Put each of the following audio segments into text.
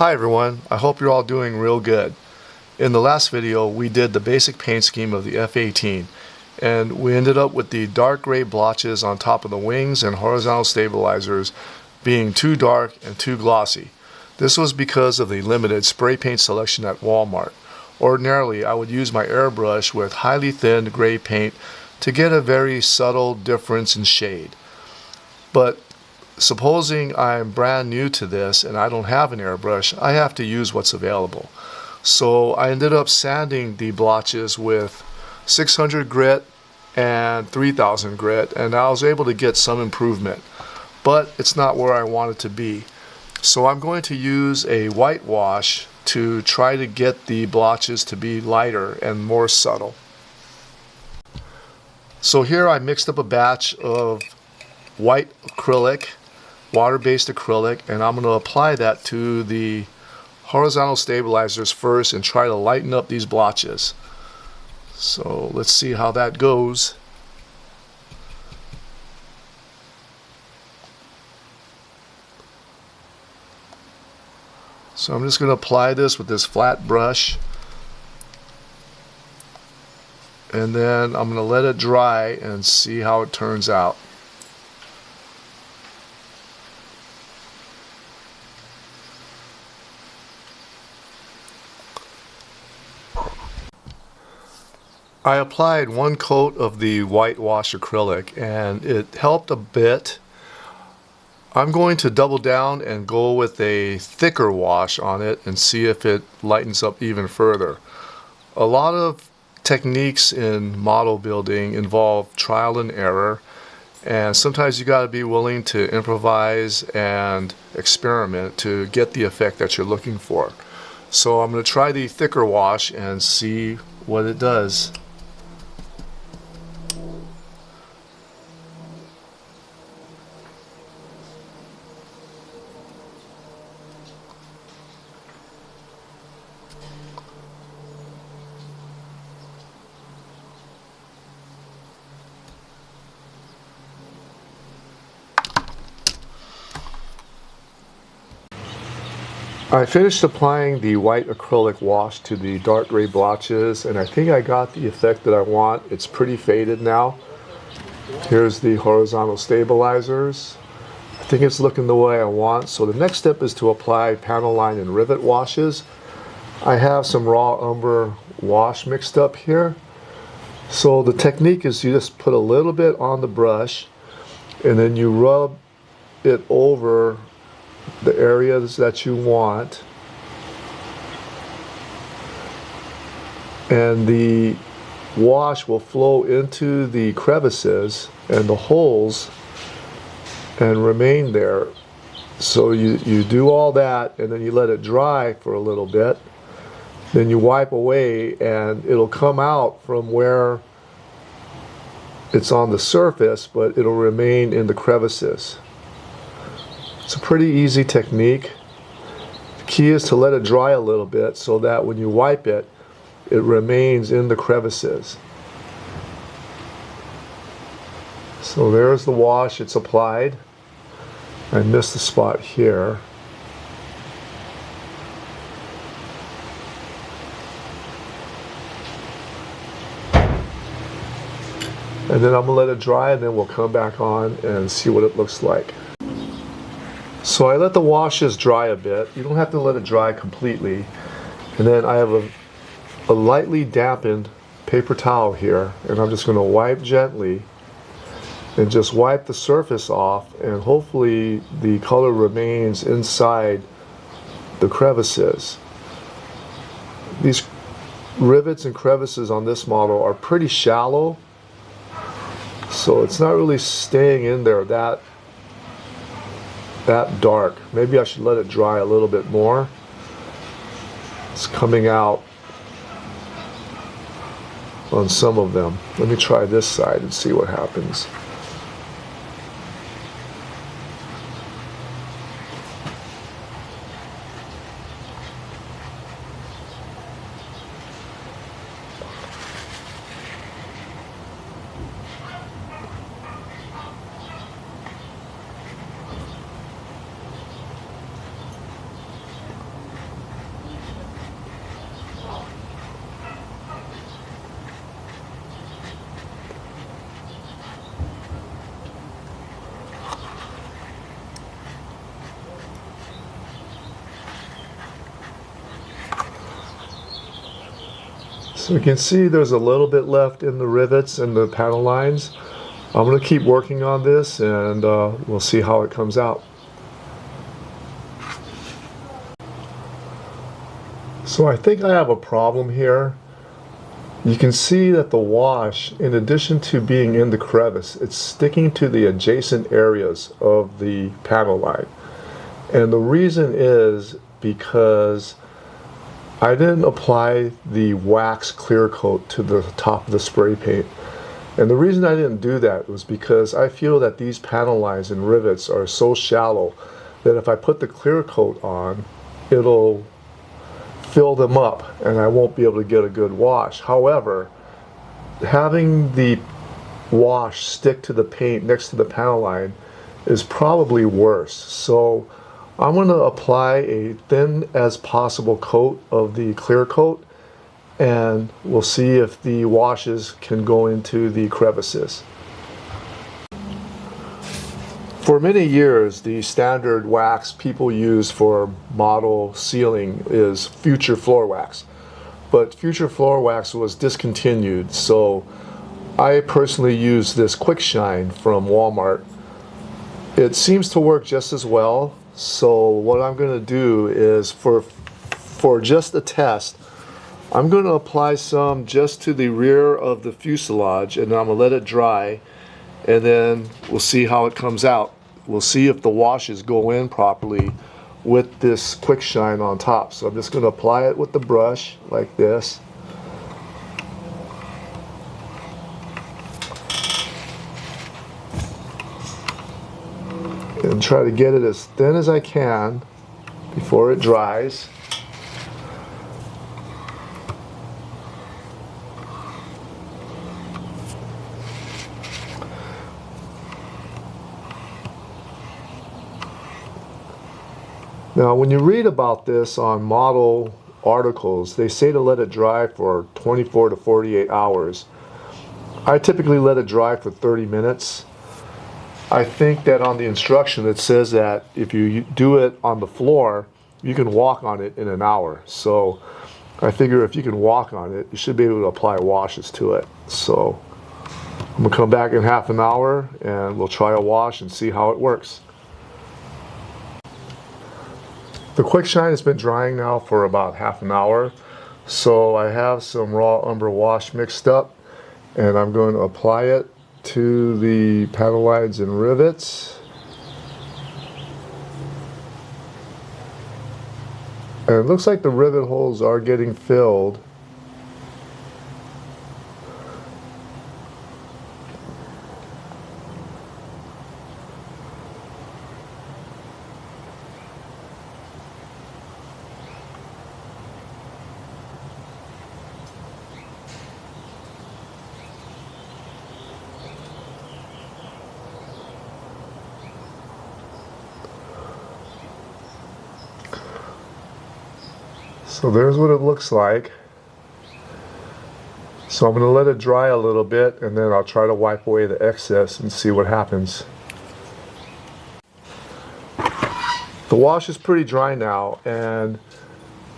Hi everyone, I hope you're all doing real good. In the last video we did the basic paint scheme of the F-18 and we ended up with the dark gray blotches on top of the wings and horizontal stabilizers being too dark and too glossy. This was because of the limited spray paint selection at Walmart. Ordinarily I would use my airbrush with highly thinned gray paint to get a very subtle difference in shade. But supposing I'm brand new to this and I don't have an airbrush, I have to use what's available. So I ended up sanding the blotches with 600 grit and 3000 grit, and I was able to get some improvement. But it's not where I want it to be. So I'm going to use a whitewash to try to get the blotches to be lighter and more subtle. So here I mixed up a batch of white acrylic, water-based acrylic, and I'm going to apply that to the horizontal stabilizers first and try to lighten up these blotches. So let's see how that goes. So I'm just going to apply this with this flat brush, and then I'm going to let it dry and see how it turns out. I applied one coat of the whitewash acrylic and it helped a bit. I'm going to double down and go with a thicker wash on it and see if it lightens up even further. A lot of techniques in model building involve trial and error, and sometimes you got to be willing to improvise and experiment to get the effect that you're looking for. So I'm going to try the thicker wash and see what it does. I finished applying the white acrylic wash to the dark gray blotches, and I think I got the effect that I want. It's pretty faded now. Here's the horizontal stabilizers. I think it's looking the way I want. So the next step is to apply panel line and rivet washes. I have some raw umber wash mixed up here. So the technique is you just put a little bit on the brush and then you rub it over the areas that you want, and the wash will flow into the crevices and the holes and remain there. So you do all that and then you let it dry for a little bit, then you wipe away and it'll come out from where it's on the surface, but it'll remain in the crevices. It's a pretty easy technique. The key is to let it dry a little bit so that when you wipe it, it remains in the crevices. So there's the wash, it's applied. I missed the spot here. And then I'm going to let it dry and then we'll come back on and see what it looks like. So I let the washes dry a bit. You don't have to let it dry completely. And then I have a lightly dampened paper towel here, and I'm just going to wipe gently and just wipe the surface off, and hopefully the color remains inside the crevices. These rivets and crevices on this model are pretty shallow, so it's not really staying in there that dark. Maybe I should let it dry a little bit more. It's coming out on some of them. Let me try this side and see what happens. So you can see there's a little bit left in the rivets and the panel lines. I'm going to keep working on this, and we'll see how it comes out. So I think I have a problem here. You can see that the wash, in addition to being in the crevice, it's sticking to the adjacent areas of the panel line. And the reason is because I didn't apply the wax clear coat to the top of the spray paint. And the reason I didn't do that was because I feel that these panel lines and rivets are so shallow that if I put the clear coat on, it'll fill them up and I won't be able to get a good wash. However, having the wash stick to the paint next to the panel line is probably worse. So I'm going to apply a thin as possible coat of the clear coat, and we'll see if the washes can go into the crevices. For many years, the standard wax people use for model sealing is Future Floor Wax. But Future Floor Wax was discontinued, so I personally use this Quick Shine from Walmart. It seems to work just as well, so what I'm going to do is for just a test, I'm going to apply some just to the rear of the fuselage, and I'm going to let it dry, and then we'll see how it comes out. We'll see if the washes go in properly with this Quick Shine on top. So I'm just going to apply it with the brush like this. And try to get it as thin as I can before it dries. Now, when you read about this on model articles, they say to let it dry for 24 to 48 hours. I typically let it dry for 30 minutes. I think that on the instruction it says that if you do it on the floor, you can walk on it in an hour. So I figure if you can walk on it, you should be able to apply washes to it. So I'm going to come back in half an hour and we'll try a wash and see how it works. The Quick Shine has been drying now for about half an hour, so I have some raw umber wash mixed up, and I'm going to apply it to the panel lines and rivets. And it looks like the rivet holes are getting filled. So there's what it looks like. So I'm going to let it dry a little bit, and then I'll try to wipe away the excess and see what happens. The wash is pretty dry now, and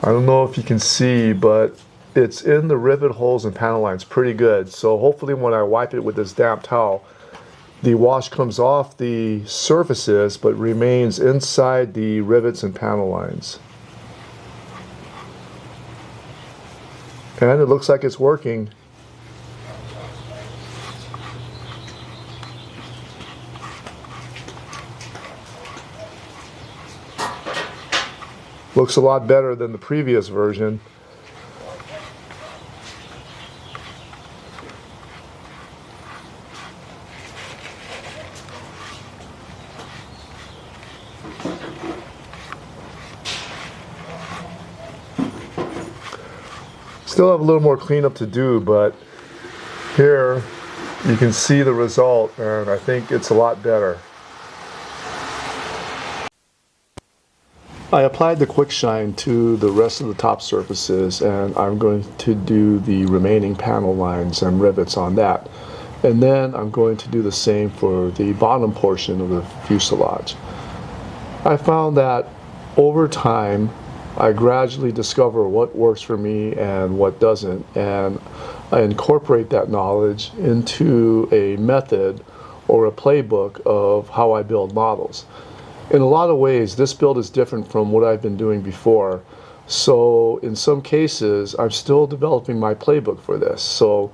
I don't know if you can see, but it's in the rivet holes and panel lines pretty good. So hopefully when I wipe it with this damp towel, the wash comes off the surfaces but remains inside the rivets and panel lines. And it looks like it's working. Looks a lot better than the previous version. Still have a little more cleanup to do, but here you can see the result, and I think it's a lot better. I applied the Quick Shine to the rest of the top surfaces, and I'm going to do the remaining panel lines and rivets on that. And then I'm going to do the same for the bottom portion of the fuselage. I found that over time, I gradually discover what works for me and what doesn't, and I incorporate that knowledge into a method or a playbook of how I build models. In a lot of ways, this build is different from what I've been doing before. So in some cases, I'm still developing my playbook for this. So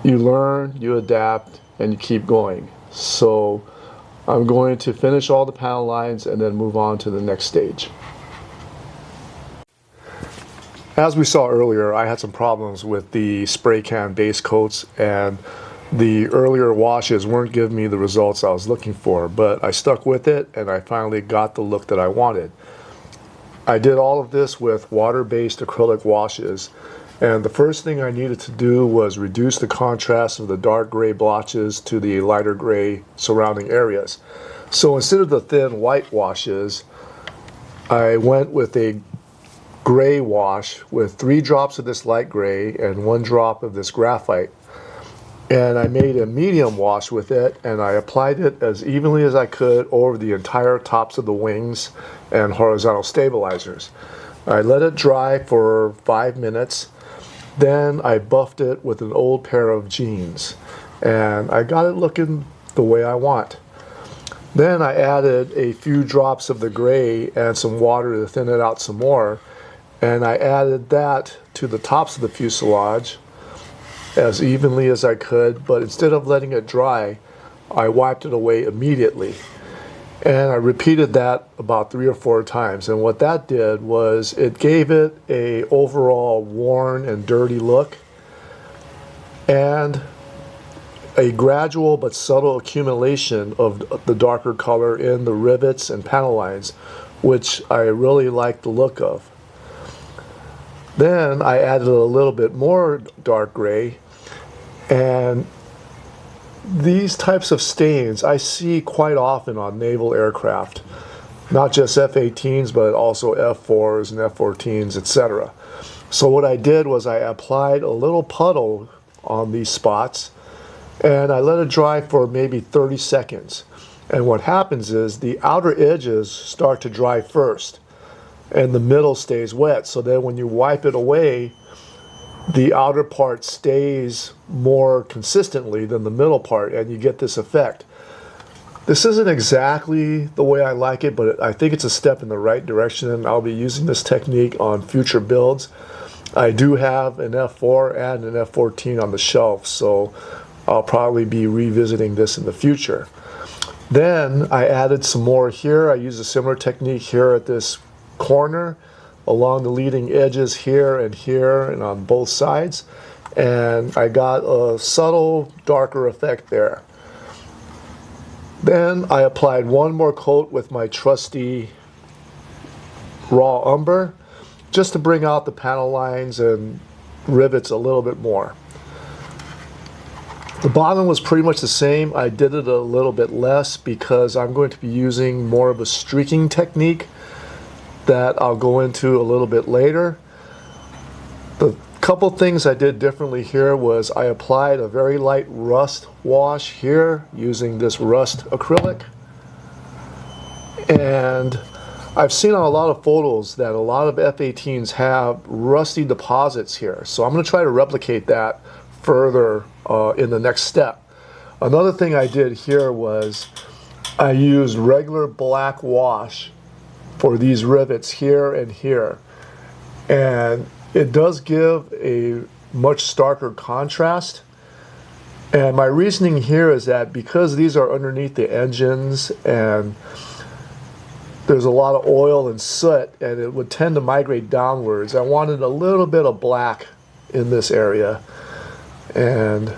you learn, you adapt, and you keep going. So I'm going to finish all the panel lines and then move on to the next stage. As we saw earlier, I had some problems with the spray can base coats, and the earlier washes weren't giving me the results I was looking for, but I stuck with it and I finally got the look that I wanted. I did all of this with water-based acrylic washes, and the first thing I needed to do was reduce the contrast of the dark gray blotches to the lighter gray surrounding areas. So instead of the thin white washes, I went with a gray wash with 3 drops of this light gray and 1 drop of this graphite. And I made a medium wash with it, and I applied it as evenly as I could over the entire tops of the wings and horizontal stabilizers. I let it dry for 5 minutes. Then I buffed it with an old pair of jeans, and I got it looking the way I want. Then I added a few drops of the gray and some water to thin it out some more, and I added that to the tops of the fuselage as evenly as I could, but instead of letting it dry, I wiped it away immediately. And I repeated that about 3 or 4 times, and what that did was it gave it a overall worn and dirty look and a gradual but subtle accumulation of the darker color in the rivets and panel lines, which I really liked the look of. Then I added a little bit more dark gray, and these types of stains I see quite often on naval aircraft, not just F-18s but also F-4s and F-14s, etc. So what I did was I applied a little puddle on these spots and I let it dry for maybe 30 seconds. And what happens is the outer edges start to dry first and the middle stays wet, so then when you wipe it away, the outer part stays more consistently than the middle part, and you get this effect. This isn't exactly the way I like it, but I think it's a step in the right direction, and I'll be using this technique on future builds. I do have an F4 and an F14 on the shelf, so I'll probably be revisiting this in the future. Then I added some more here. I used a similar technique here at this corner, along the leading edges here and on both sides, and I got a subtle darker effect there. Then I applied one more coat with my trusty raw umber just to bring out the panel lines and rivets a little bit more. The bottom was pretty much the same. I did it a little bit less because I'm going to be using more of a streaking technique that I'll go into a little bit later. The couple things I did differently here was I applied a very light rust wash here using this rust acrylic. And I've seen on a lot of photos that a lot of F-18s have rusty deposits here. So I'm going to try to replicate that further in the next step. Another thing I did here was I used regular black wash for these rivets here and here, and it does give a much starker contrast. And my reasoning here is that because these are underneath the engines and there's a lot of oil and soot and it would tend to migrate downwards, I wanted a little bit of black in this area, and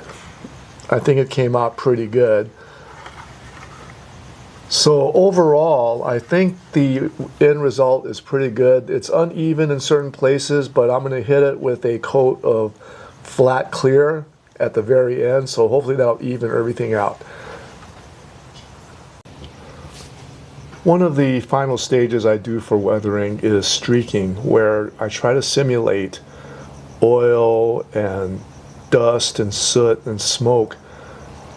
I think it came out pretty good. So overall, I think the end result is pretty good. It's uneven in certain places, but I'm going to hit it with a coat of flat clear at the very end, so hopefully that'll even everything out. One of the final stages I do for weathering is streaking, where I try to simulate oil and dust and soot and smoke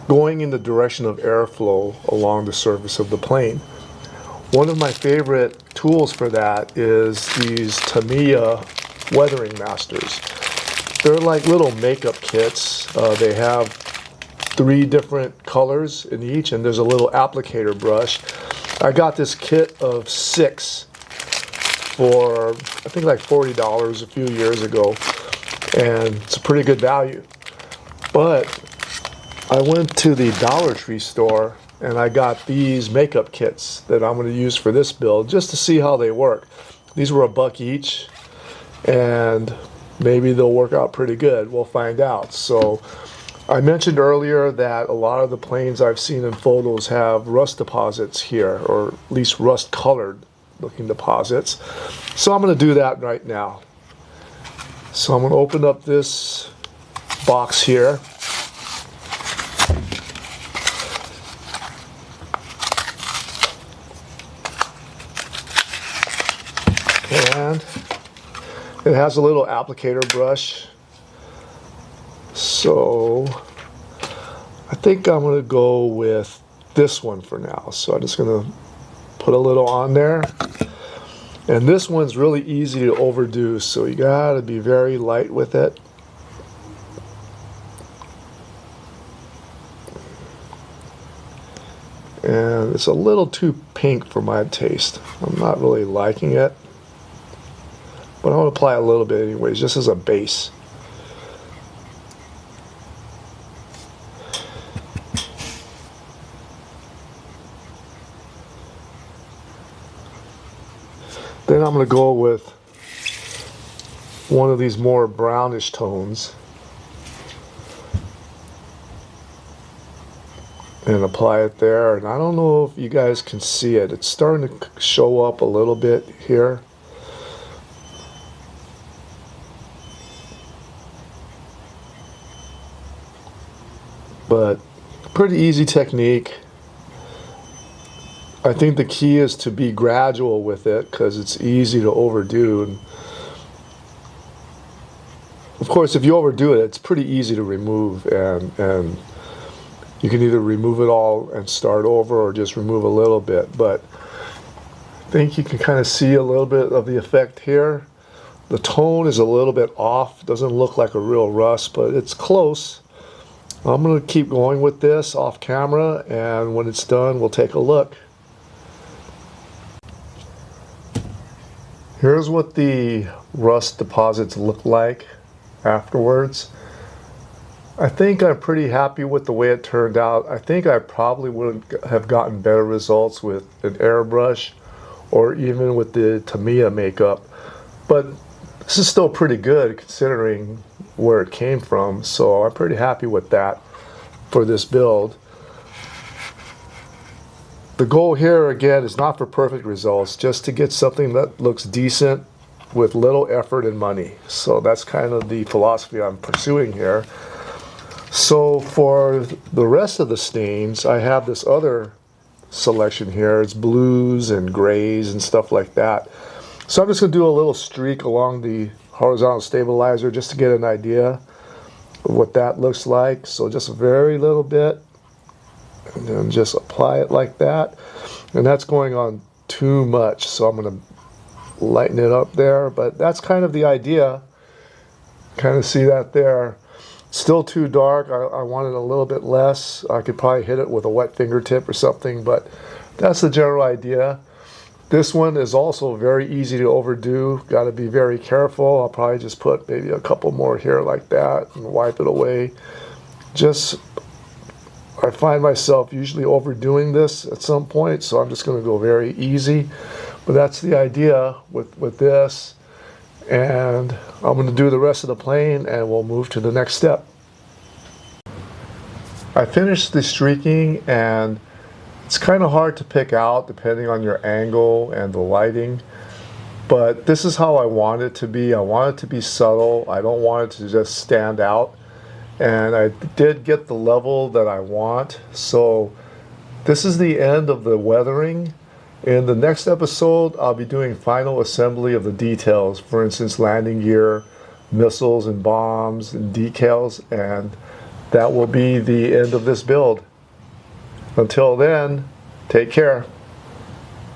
going in the direction of airflow along the surface of the plane. One of my favorite tools for that is these Tamiya weathering masters. They're like little makeup kits. They have 3 different colors in each, and there's a little applicator brush. I got this kit of 6 for I think like $40 a few years ago, and it's a pretty good value. But I went to the Dollar Tree store and I got these makeup kits that I'm going to use for this build just to see how they work. These were $1 each, and maybe they'll work out pretty good. We'll find out. So I mentioned earlier that a lot of the planes I've seen in photos have rust deposits here, or at least rust colored looking deposits. So I'm going to do that right now. So I'm going to open up this box here. And it has a little applicator brush. So I think I'm going to go with this one for now. So I'm just going to put a little on there. And this one's really easy to overdo, so you got to be very light with it. And it's a little too pink for my taste. I'm not really liking it. But I'm going to apply a little bit anyways, just as a base. Then I'm going to go with one of these more brownish tones and apply it there. And I don't know if you guys can see it. It's starting to show up a little bit here. But pretty easy technique. I think the key is to be gradual with it because it's easy to overdo. And of course, if you overdo it, it's pretty easy to remove, and you can either remove it all and start over or just remove a little bit. But I think you can kind of see a little bit of the effect here. The tone is a little bit off. Doesn't look like a real rust, but it's close. I'm going to keep going with this off camera, and when it's done, we'll take a look. Here's what the rust deposits look like afterwards. I think I'm pretty happy with the way it turned out. I think I probably would have gotten better results with an airbrush or even with the Tamiya makeup, but this is still pretty good considering where it came from, so I'm pretty happy with that for this build. The goal here again is not for perfect results, just to get something that looks decent with little effort and money. So that's kind of the philosophy I'm pursuing here. So for the rest of the stains, I have this other selection here. It's blues and grays and stuff like that. So I'm just going to do a little streak along the horizontal stabilizer just to get an idea of what that looks like. So just a very little bit, and then just apply it like that. And that's going on too much, so I'm going to lighten it up there. But that's kind of the idea. Kind of see that there. Still too dark. I want it a little bit less. I could probably hit it with a wet fingertip or something, but that's the general idea. This one is also very easy to overdo. Got to be very careful. I'll probably just put maybe a couple more here like that and wipe it away. Just, I find myself usually overdoing this at some point, so I'm just going to go very easy. But that's the idea with this. And I'm going to do the rest of the plane and we'll move to the next step. I finished the streaking, and it's kind of hard to pick out depending on your angle and the lighting, but this is how I want it to be. I want it to be subtle. I don't want it to just stand out, and I did get the level that I want. So this is the end of the weathering. In the next episode, I'll be doing final assembly of the details, for instance, landing gear, missiles and bombs and decals, and that will be the end of this build. Until then, take care.